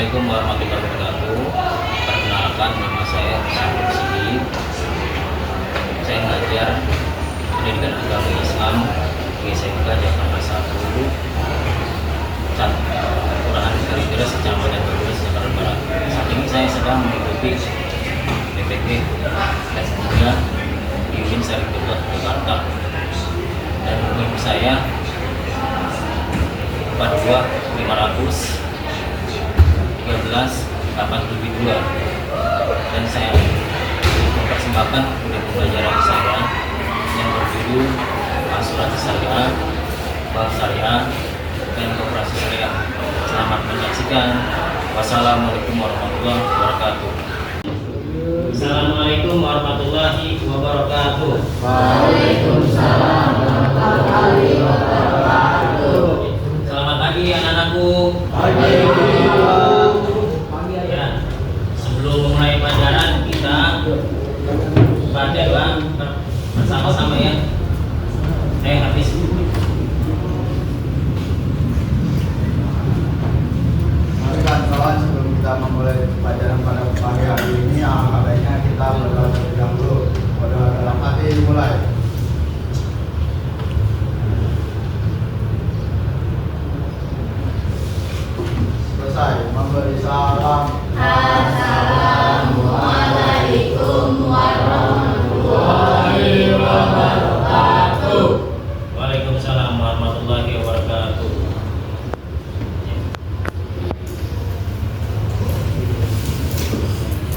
Assalamualaikum warahmatullahi wabarakatuh. Perkenalkan, nama saya Syamsul Sigit. Saya mengajar pendidikan agama Islam di SMK Jakarta 1, Kelurahan Kalideres, Kecamatan Kalideres, Jakarta Barat. Saat ini saya sedang mengikuti PPT S3 di UIN Syarifullah Jakarta, dan NIM saya 42500 13.872, dan saya mempersembahkan unit pembelajaran saya yang berjudul Asuransi Syariah, Bank Syariah, dan Koperasi Syariah. Selamat menyaksikan. Wassalamualaikum warahmatullahi wabarakatuh. Assalamualaikum warahmatullahi wabarakatuh. Waalaikumsalam warahmatullahi wabarakatuh. Selamat pagi anak-anakku. Pagi. Ya, sebelum mulai pelajaran kita baca doa bersama-sama ya. Habis. Marikan kawan, sebelum kita memulai pelajaran pada pagi hari ini, alangkah baiknya kita berdoa terlebih dahulu. Berdoa dalam hati mulai. Selesai memberi salam. Assalamualaikum warahmatullahi wabarakatuh. Waalaikumsalam warahmatullahi wabarakatuh.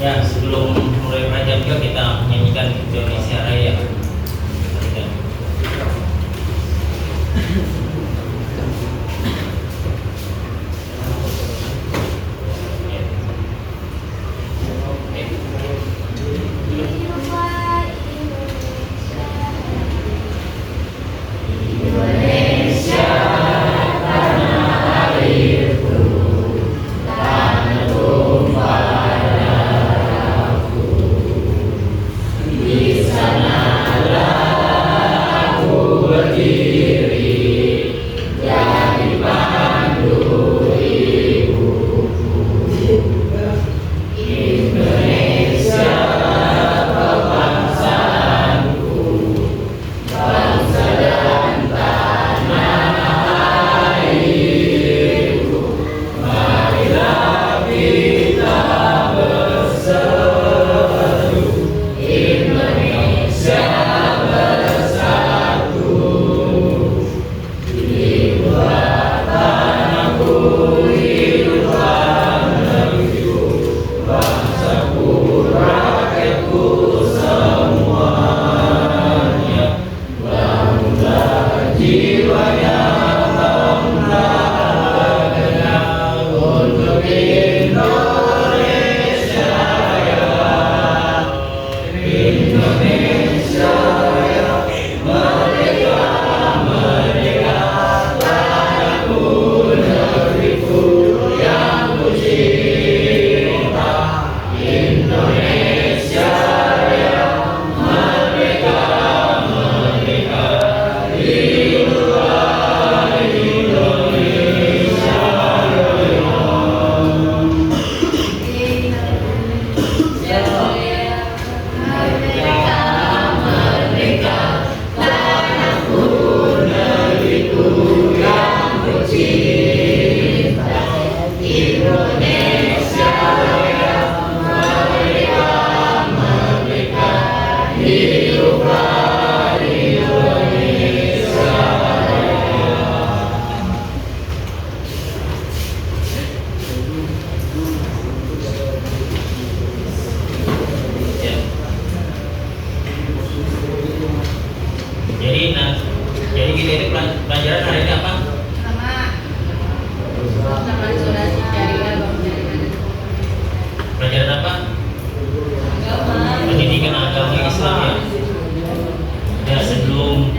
Ya, sebelum mulai pelajaran juga kita menyanyikan Indonesia Raya. Jadi gini, ini pelajaran hari ini apa? Sama asuransi syariah, bank syariah. Pelajaran apa? Agama. Pendidikan agama Islam ya. Ya, sebelum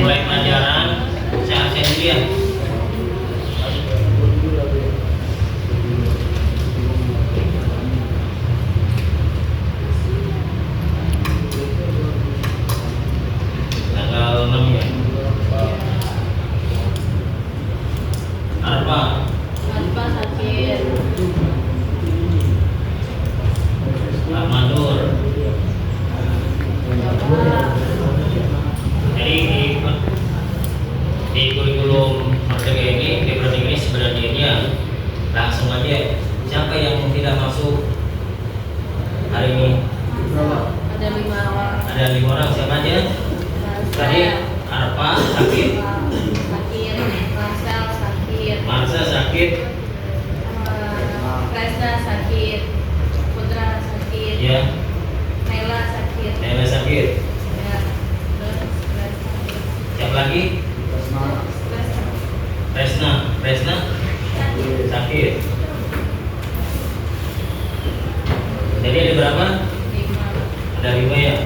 mulai pelajaran saya absen dulu ya. Tanggal 6 ya. Arba. Tanpa 1 Di kurikulum Merdeka ini, di program ini sebenarnya langsung aja. Siapa yang tidak masuk hari ini? Ada 5 orang. Ada 5 orang. Siapa aja? Tadi Arpa sakit, Sakit, Marcel sakit, Marsa sakit, Kresna sakit, Putra sakit, ya, Naila sakit. Nela sakit. Ya, terus Kresna. Siapa lagi? Kresna. Resna sakit. Jadi ada berapa? 5. Ada 5 ya.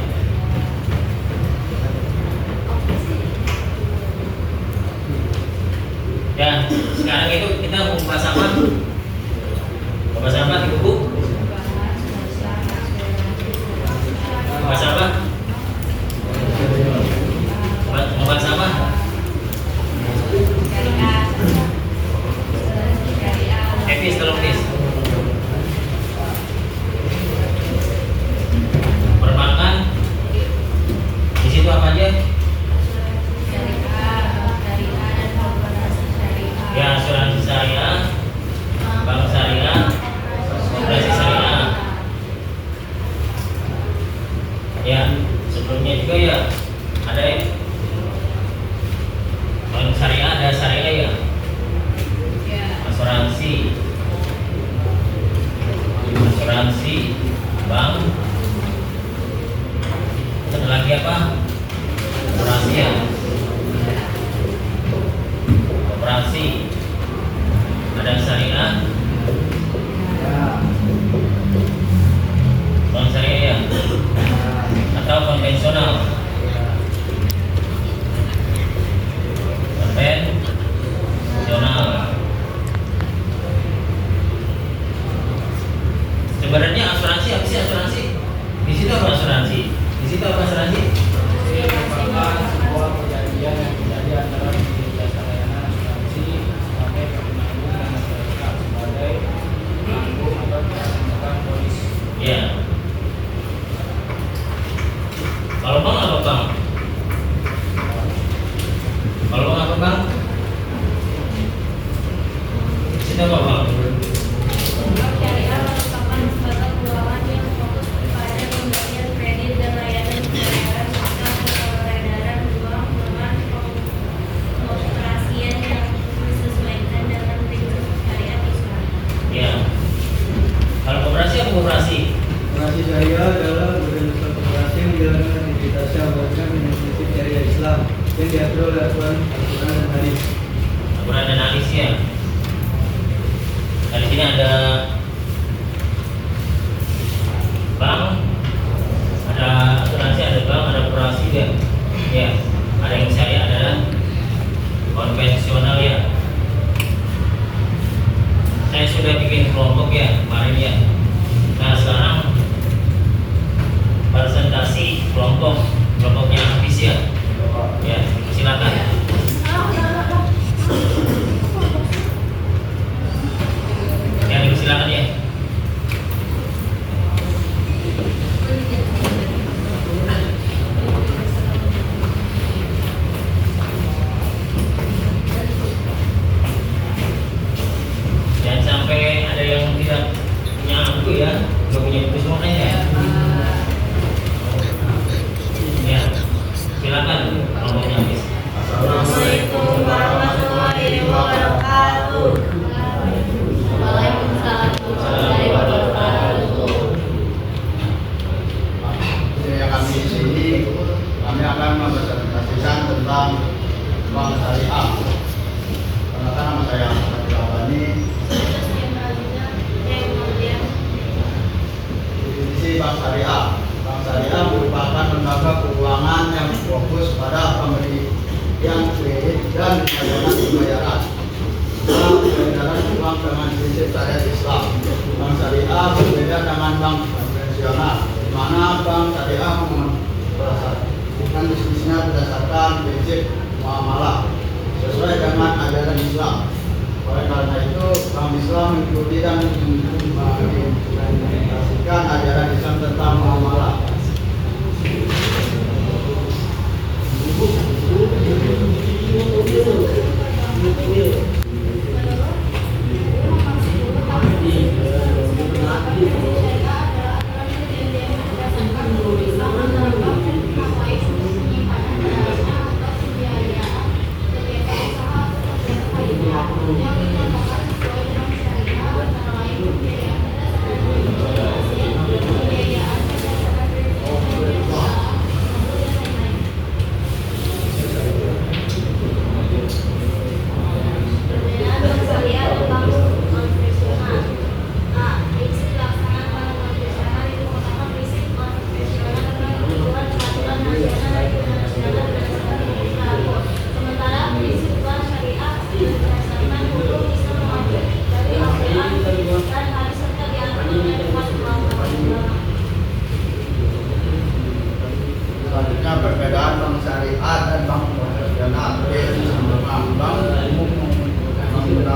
Ya, sekarang itu kita mau bahas apa? Bahas apa di buku? Bahas apa? Mau bahas apa? Evis, tolong Evis. Perbankan. Di situ apa aja? Ya, asuransi syariah, bank syariah, operasi syariah. Ya, sebelumnya juga ya ada ya. Bank syariah ada syariah ya. Asuransi, bank. Ada lagi apa? Operasi ya. Operasi. Ada syariah, bank syariah ya. Atau konvensional. Konvensional. Sebenarnya asuransi apa sih asuransi? Di situ apa asuransi? Di situ apa asuransi? Sebuah perjanjian yang terjadi antara penyedia jasa layanan asuransi sebagai penanggung dan masyarakat sebagai penanggung atau penanggung polis. Ya. Kalau bank apa bang? Kalau bank apa bang? Di situ apa bang? Syariah merupakan lembaga keuangan yang fokus pada pemberian kredit dan layanan pembayaran serta peredaran uang dengan pengoperasian yang disesuaikan dengan prinsip syariat Islam. Ya. Kalau koperasi apa koperasi? Operasi syariah adalah organisasi koperasi yang menjalankan aktivitasnya berdasarkan dengan prinsip syariah Islam yang diatur oleh aturan Al-Quran dan Hadis. Aturan dan hadis ya. Nah, di sini ada bank, ada asuransi, ada bank, ada koperasi ya. Ya. Ada yang syariah, ada konvensional ya. Saya sudah bikin kelompok ya kemarin ya. Nah sekarang presentasi kelompoknya habis ya. Ya silakan. Ya silakan ya. Jangan sampai ada yang tidak punya buku ya, nggak punya buku semuanya ya. Ya, silakan kelompoknya habis. Assalamualaikum warahmatullahi wabarakatuh. Waalaikumsalam warahmatullahi wabarakatuh. Yang kami di sini, kami akan mempresentasikan tentang bank syariah. Perkenalkan nama saya Ahmad Abani. Definisi bank syariah. Bank syariah merupakan lembaga keuangan yang fokus pada pemberian kredit dan layanan pembayaran dalam peredaran uang dengan prinsip syariat Islam. Bank syariah berbeda dengan bank konvensional, di mana bank syariah memperhatikan bisnisnya berdasarkan prinsip muamalah sesuai dengan ajaran Islam. Oleh karena itu, bank Islam mengikuti dan mengimplementasikan ajaran Islam tentang muamalah.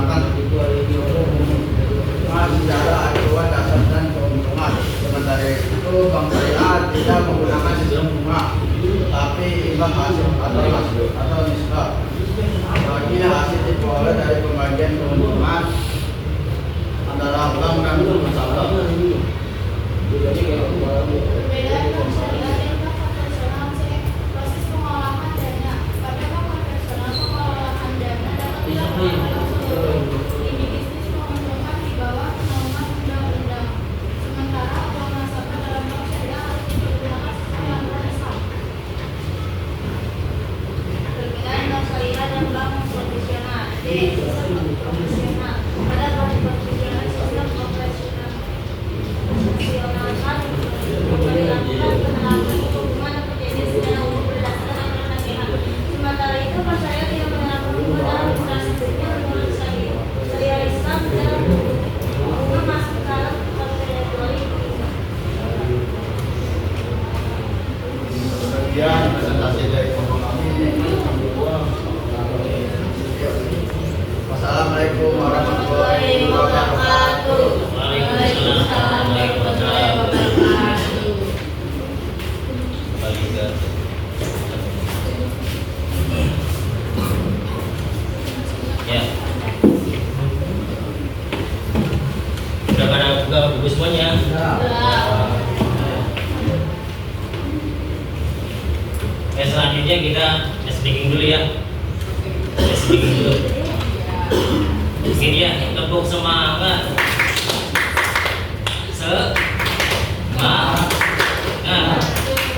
menggunakan secara acuan dasar dan keuntungan. Sementara itu bank syariah tidak menggunakan sistem bunga, tapi imbal hasil atau nisbah. Bagi hasil diperoleh dari pembagian keuntungan antara bank dan nasabah. Perbedaan bank syariah dan bank konvensional proses pengolahan dana. Pada bank konvensional pengolahan dana dapat dilakukan langsung ini bisnis menguntungkan di bawah naungan undang-undang. Sementara uang nasabah dalam bank syariah harus dipergunakan sesuai aturan Islam. Perbedaan bank syariah dan bank konvensional. Sistem konvensional. Pada bank konvensional sistem operasional memperlakukan penerapan hukuman atau jenis secara umum berdasarkan aturan nasihat. Sementara itu, bank syariah tidak menerapkan hukuman dalam infrastrukturnya menurut syariah Islam dalam hukum masuk dalam kategori Kemudian presentasi dari kelompok kami. Wassalamualaikum warahmatullahi wabarakatuh. Waalaikumsalam warahmatullahi wabarakatuh. Kembali ke ya. Udah pada buku semuanya? Selanjutnya kita speaking dulu ya. Speaking dulu. Mungkin ya, tepuk semangat. Semangat.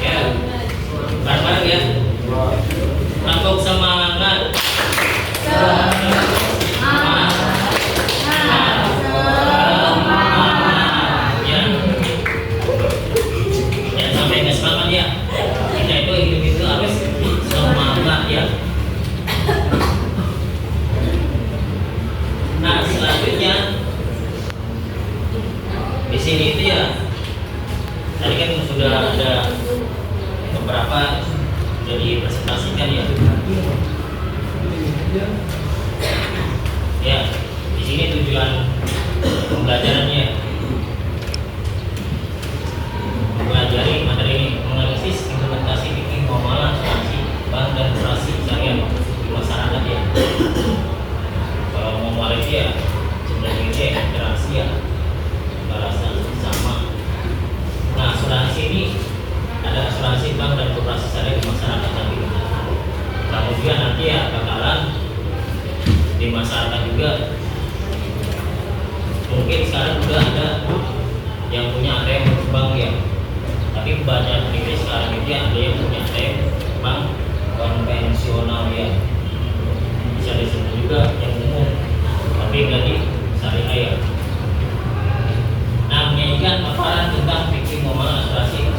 Ya. Bareng-bareng ya. Tepuk semangat. Ya. Jangan sampai nggak semangat ya. Kita itu hidup itu harus semangat ya. Nah, selanjutnya di sini itu ya, tadi kan sudah ada beberapa sudah dipresentasikan ya. Ya, di sini tujuan pembelajarannya mempelajari materi ini, menganalisis implementasi bikin muamalah asuransi bank dan asuransi syariah di masyarakat ya. Kalau muamalah itu ya sebenarnya itu ya interaksi ya, rasa sama. Nah, asuransi ini ada asuransi bank dan koperasi syariah di masyarakat tadi. Kemudian nanti ya bakalan di masyarakat juga. Mungkin sekarang sudah ada yang punya ATM bank ya, tapi banyak di sekarang itu ada yang punya ATM bank konvensional ya, bisa disebut juga yang umum, tapi nggak di syariah ya. Nah, menyajikan paparan tentang fikih muamalah asuransi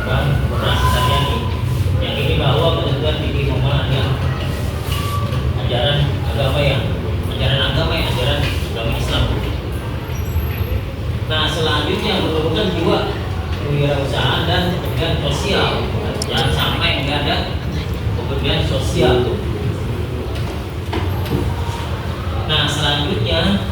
bank koperasi syariah ini, yang ini bahwa ketentuan fikih muamalah yang ajaran agama ya, ajaran agama Islam. Nah, selanjutnya merupakan jiwa kewirausahaan dan pekerjaan sosial. Jangan sampai nggak ada pekerjaan sosial. Nah, selanjutnya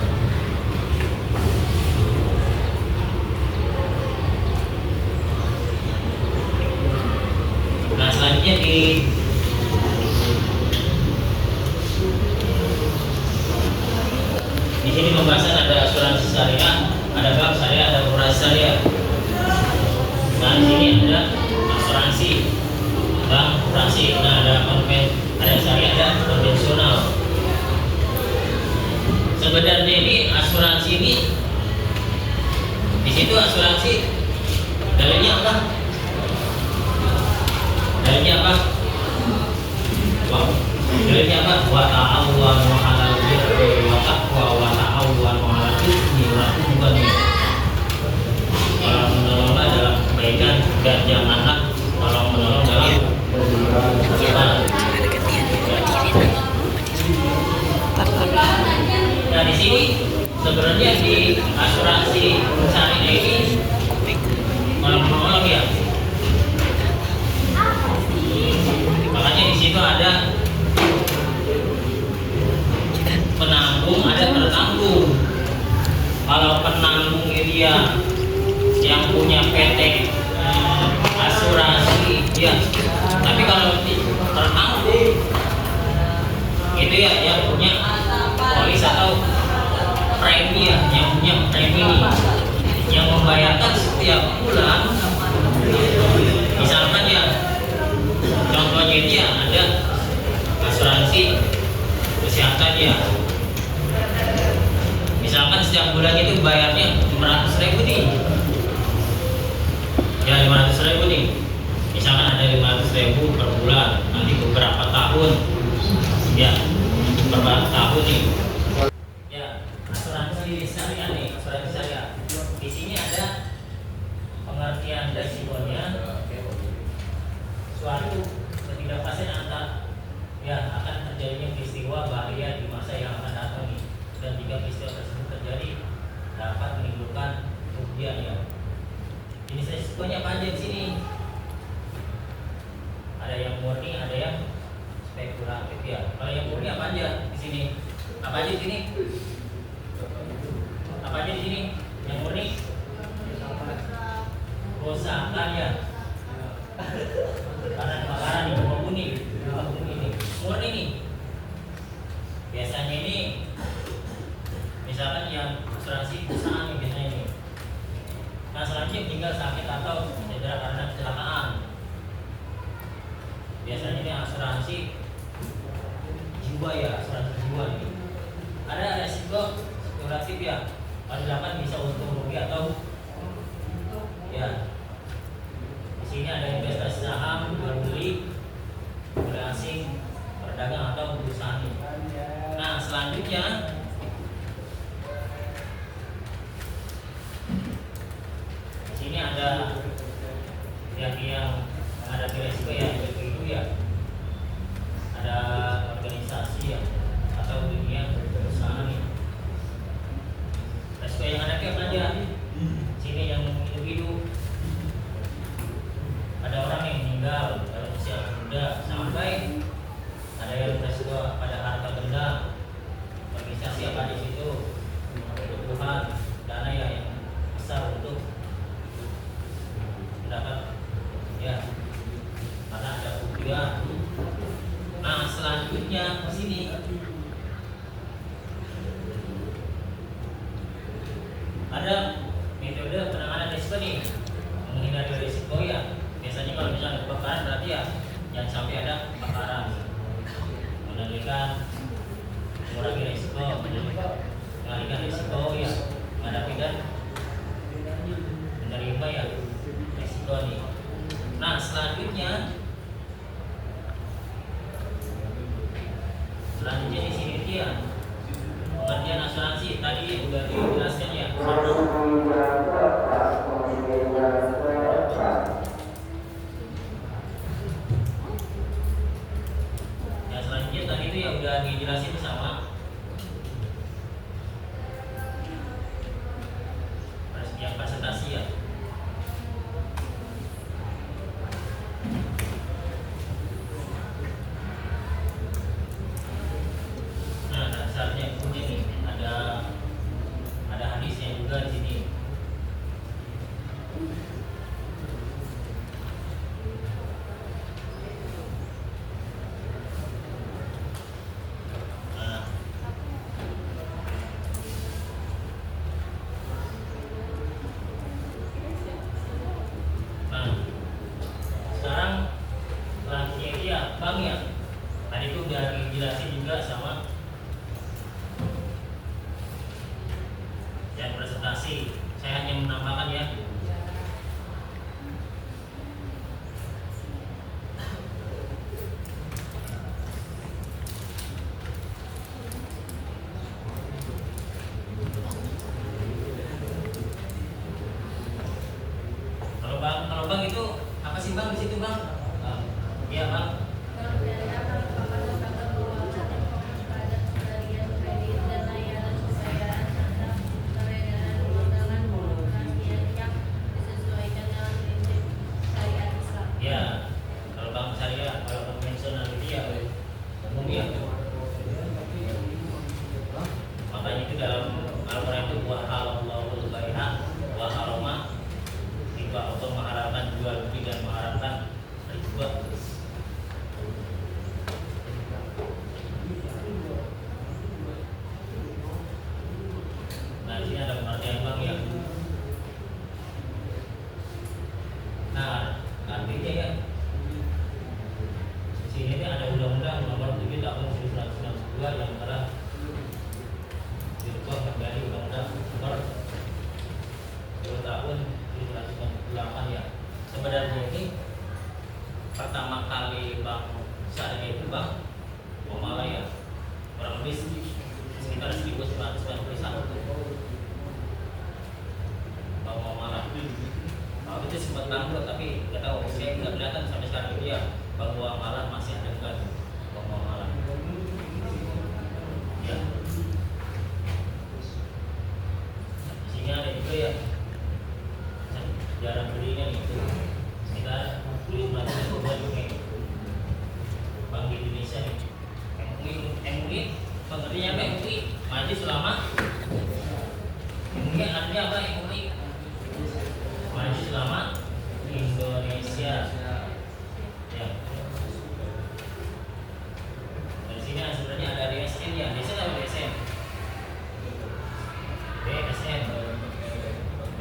di sini pembahasan ada asuransi syariah, ada bank syariah, ada koperasi syariah. Nah, di sini ada asuransi, bank, koperasi. Nah, ada syariah, ada konvensional. Sebenarnya ini asuransi ini, di situ asuransi dalilnya apa? Dalilnya apa? Wow. Dalilnya apa? Wa ta'awwanu 'alal birri wa taqwa wa ta'awwanu 'alal itsmi wal 'udwan. Tolong menolonglah dalam kebaikan dan janganlah tolong menolong dalam keburukan. Nah, di sini sebenarnya di asuransi syariah ini menolong ya. Makanya di situ ada kalau penanggung dia yang punya PT asuransi ya, tapi kalau tertanggung itu ya yang punya polis atau premi ya, yang punya premi yang membayarkan setiap bulan. Misalkan ya, contohnya dia ada asuransi kesehatan ya, misalkan setiap bulan itu bayarnya 500.000 nih ya, 500.000 nih, misalkan ada 500.000 per bulan, nanti beberapa tahun ya, beberapa tahun nih ya. Asuransi syariah nih, asuransi syariah di sini ada pengertian resikonya, suatu ketidakpastian antar ya akan terjadinya peristiwa bahaya di masa yang akan datang nih, dan jika peristiwa tersebut terjadi dapat menimbulkan kerugian ya. Jenis resikonya apa aja di sini? Ada yang murni, ada yang spekulatif ya. Kalau yang murni apa aja di sini? Apa aja di sini? Apa aja di sini? Yang murni? Kerusakan ya. Karena kebakaran nih, penghuni ini. Murni nih. Biasanya ini misalkan yang asuransi perusahaan nih biasanya nih. Nah, selanjutnya meninggal sakit atau cedera karena kecelakaan. Biasanya ini asuransi jiwa ya, asuransi jiwa nih. Ada resiko spekulatif ya, kalau dilakukan bisa untung rugi atau ya. Di sini ada investasi saham, jual beli, modal asing, perdagang atau perusahaan. Nah, selanjutnya di sini ada yang menghadapi resiko ya, itu ya. Ada organisasi ya atau dunia perusahaan ya. Resiko yang ada apa aja? Sini yang individu, ada orang yang meninggal dalam usia muda, sampai ada yang resiko pada harta benda, organisasi apa di situ, kebutuhan dana ya yang besar untuk mendapat ya, karena ada kerugian. Nah, selanjutnya di sini ada metode penanganan risiko nih, menghindari risiko ya. Biasanya kalau misalnya kebakaran berarti ya jangan sampai ada kebakaran. Mengendalikan, mengurangi risiko, mengalihkan risiko ya, menghadapi dan menerima ya risiko nih. Nah, selanjutnya di sini dia pengertian asuransi tadi udah dijelaskan ya. Ya, selanjutnya tadi itu ya udah dijelasin sama yang presentasi ya. Nah, dasarnya punya nih ada hadisnya juga di sini. Nah, sekarang selanjutnya dia bang ya. Tadi itu udah dijelasin juga sama yang presentasi. Saya hanya menambahkan ya. Kalau bang itu apa sih bang di situ bang? Iya bang. ini pengertiannya apa MUI? Majelis Ulama MUI artinya apa MUI? Majelis Ulama Indonesia. Ya. Di sini sebenarnya ada DSN ya. DSN atau DSN? DSN.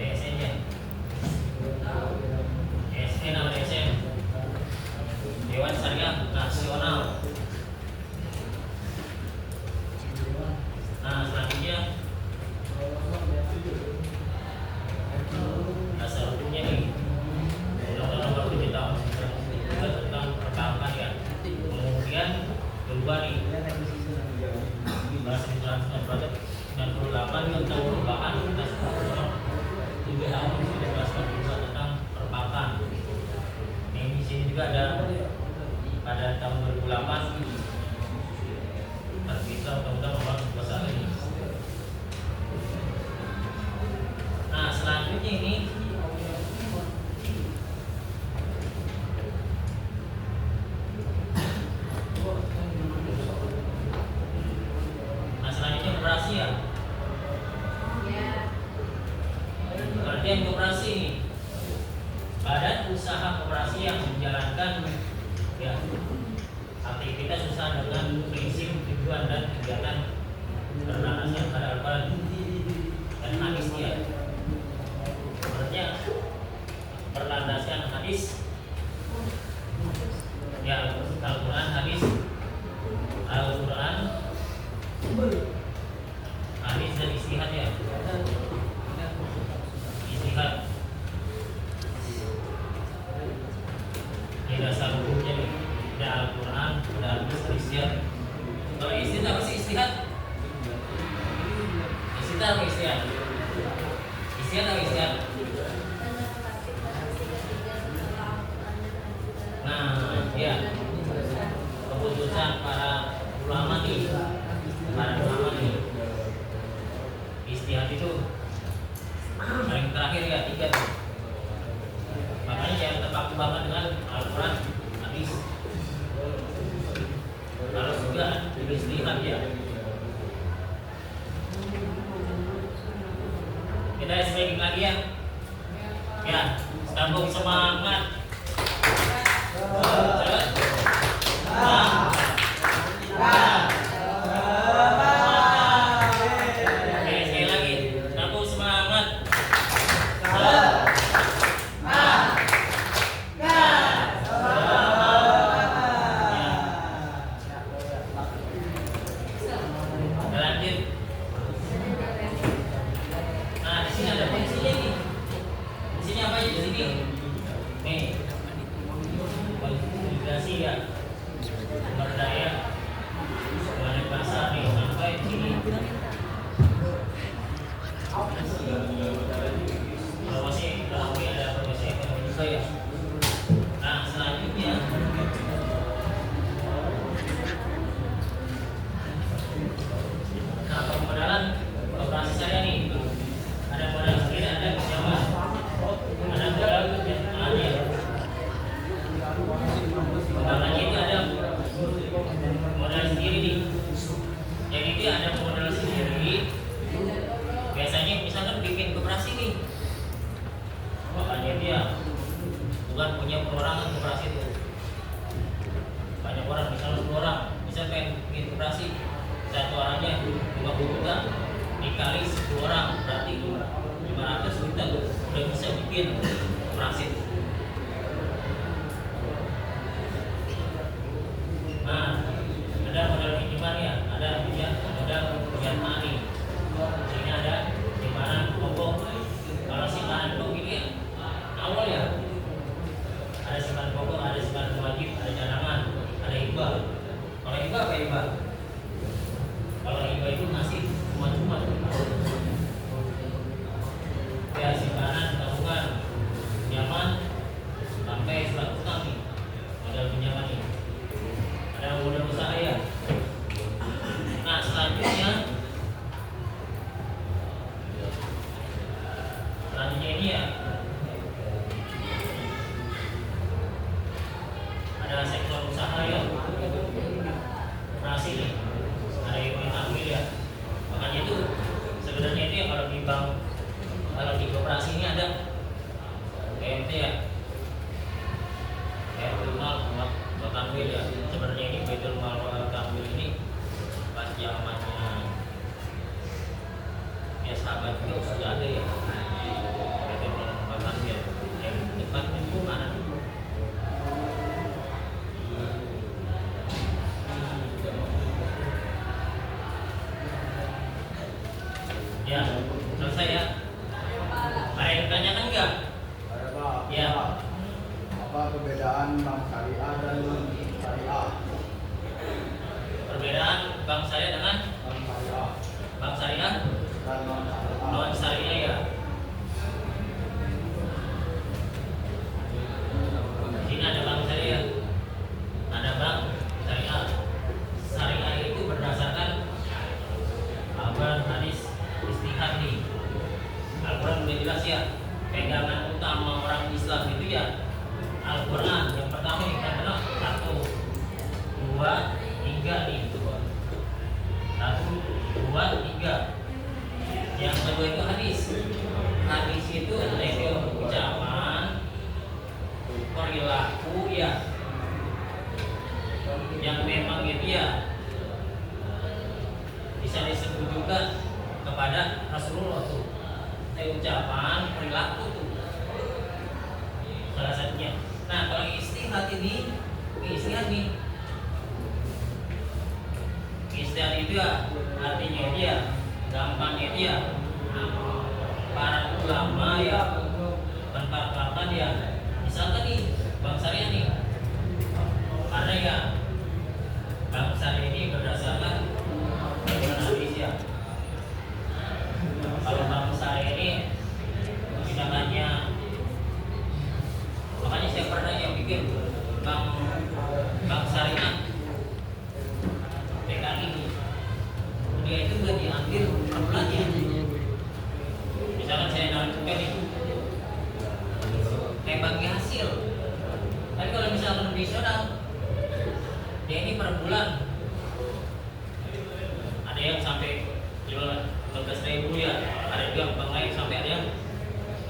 DSN ya. DSN atau DSN? Dewan Syariah Nasional. Nah, selanjutnya dasar hukumnya nih. Undang-Undang Nomor 7 Tahun 1999 tentang perbankan ya. Kemudian kedua nih, bahasa internasional 98 tentang perubahan atas Undang-Undang 7 Tahun 1992 tentang perbankan. Ini di sini juga ada pada tahun 2008 terbitlah Undang-Undang Nomor 21 ini. Nah, selanjutnya ini koperasi ya. Pengertian koperasi ini badan usaha koperasi yang menjalankan ya aktivitas usaha dengan prinsip tujuan dan kegiatan berdasarkan pada Al-Quran dan hadis ya. Artinya berlandaskan hadis ya, Al-Quran hadis, Al-Quran hadis dan istihad ya. Istihad ini dasar hukumnya nih. Ada Al-Quran, ada hadis dan istihad. Kalau istihad apa sih istihad? Istihad apa istihad? Istihad apa istihad? Nah, ya keputusan para ulama nih. Para ulama nih. Istihad itu paling terakhir ya 3 tuh. Makanya jangan terpaku banget dengan Al-Quran, hadis. Kalau juga istihad ya. Kita speaking lagi ya. Ya, sambung semangat. Nah, selanjutnya pemodalan operasi saya nih. Ada modal sendiri, ada pinjaman, ada modal kerjaannya. Makanya itu ada modal sendiri nih. Jadi itu ada modal sendiri. Biasanya misalkan bikin koperasi nih. Makanya dia bukan punya perorangan koperasi itu. Banyak orang, misalnya 10 orang, misalkan bikin koperasi, satu orangnya 50 juta dikali 10 orang, berarti 500 juta udah bisa bikin koperasi. Nah, ada modal pinjaman ya, ada modal penjamaah nih. Ini ada simpanan pokok. Kalau simpanan pokok ini awal ya, ada simpanan pokok, ada simpanan wajib, ada cadangan, ada hibah. Kalau hibah apa hibah? Kalau hibah itu ngasih cuma-cuma. Ya, simpanan, tabungan, pinjaman, sampai surat utang nih, modal pinjaman ini. Ada modal usaha ya. Nah, selanjutnya ini ya, ada sektor usaha ya, operasi Ya, selesai ya. Ada yang ditanyakan nggak? Ada Pak. Ya. Apa perbedaan bank syariah dan non syariah? Perbedaan bank syariah dengan Bank syariah bank syariah dan non syariah. non syariah ya. Ini ada bank syariah, ada bank syariah. Syariah itu berdasarkan Al-Quran, hadis, istihad nih. Al-Quran udah jelas ya. Pegangan utama orang Islam itu ya Al-Quran. Yang pertama nih kan benar 1, 2, 3 nih itu. 1, 2, 3. Yang kedua itu hadis. Hadis itu itu ucapan, perilaku ya, yang memang itu ya bisa disebut juga kepada Rasulullah tuh. Ucapan, perilaku tuh salah satunya. Nah kalau istihad ini, istihad nih, istihad itu ya artinya dia gampangnya dia para ulama ya berkata dia misalkan nih bank syariah nih, karena ya bank syariah ini berdasarkan Al-Quran hadis ya. Kalau bank syariah ini tidak hanya, makanya saya pernah yang bikin bank syariah PKI ini, dia itu nggak diambil per bulannya. Misalkan saya narik nih kayak bagi hasil, tapi kalau misalkan konvensional dia ini per bulan ada yang sampai 15.000 ya, ada juga bank lain sampai ada yang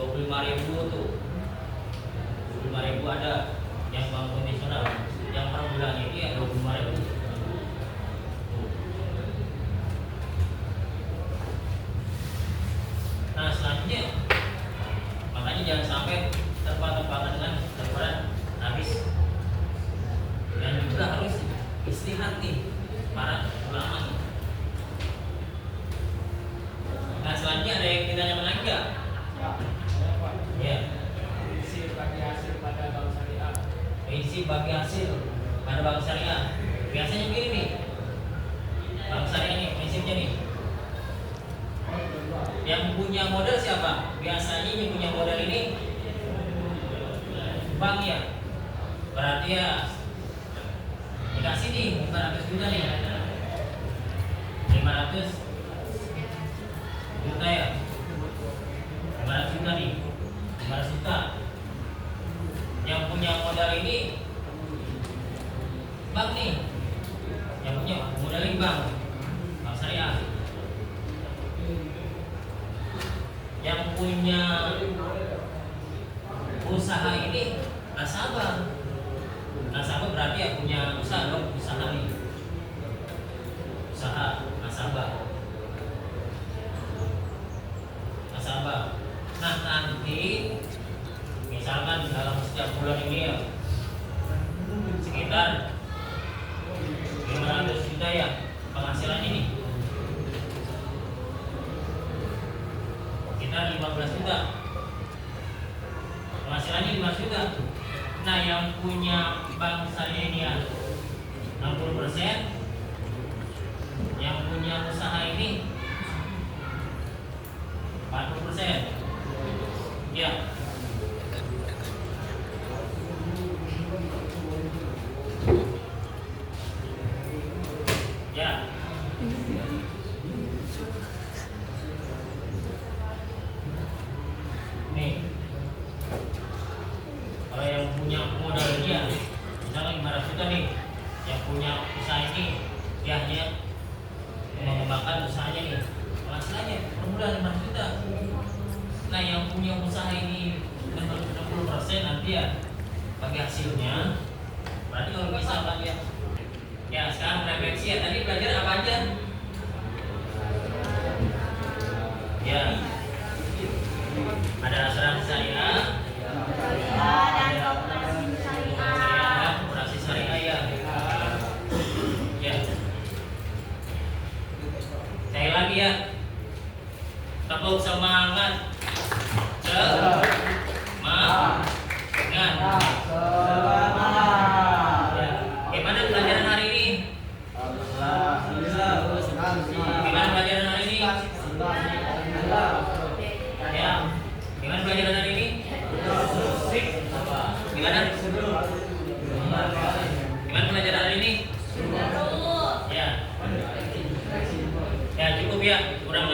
25.000 tuh, 25.000 ada yang bank konvensional yang per bulannya itu ya 25.000. Nah selanjutnya makanya jangan sampai terpatok-patok dengan Al-Quran habis, dan juga harus istihad nih para ulama nih. Nah selanjutnya ada yang ditanya lagi nggak? Ya. Prinsip bagi hasil pada bank syariah. Prinsip bagi hasil pada bank syariah biasanya begini nih, bank syariah nih prinsipnya nih, yang punya modal siapa? Biasanya yang punya modal ini bank ya, berarti ya dikasih nih 500 juta nih, 500 juta ya, 500 juta nih, 500 juta. Yang punya modal ini bank nih, yang punya modal ini bank syariah. Yang punya usaha ini nasabah. Nasabah berarti ya punya usaha dong, usaha nih, usaha nasabah. Nah nanti misalkan dalam setiap bulan ini ya sekitar 500 juta ya penghasilan ini, kita 15 juta penghasilannya 5 juta. Nah yang punya bank syariah ini ya 60%, yang punya usaha ini 40%. Ya. Ya. Nih. Kalau yang punya modal dia misalnya 500 juta nih, yang punya usaha ini dia hanya mengembangkan usahanya nih, penghasilannya per bulan 500 juta. Nah yang punya usaha ini 60% nanti ya bagi hasilnya, berarti kalau misalkan ya sekarang refleksi ya, tadi belajar apa aja? Ya ada asuransi syariah, dan operasi syariah. operasi syariah ya. Ya. Saya lagi ya. Tepuk semangat. Semangat. Ya. Gimana pelajaran hari ini? Gimana pelajaran hari ini? Ya. Gimana pelajaran hari ini? Gimana? Gimana pelajaran hari ini? Ya. Ya cukup ya. Kurang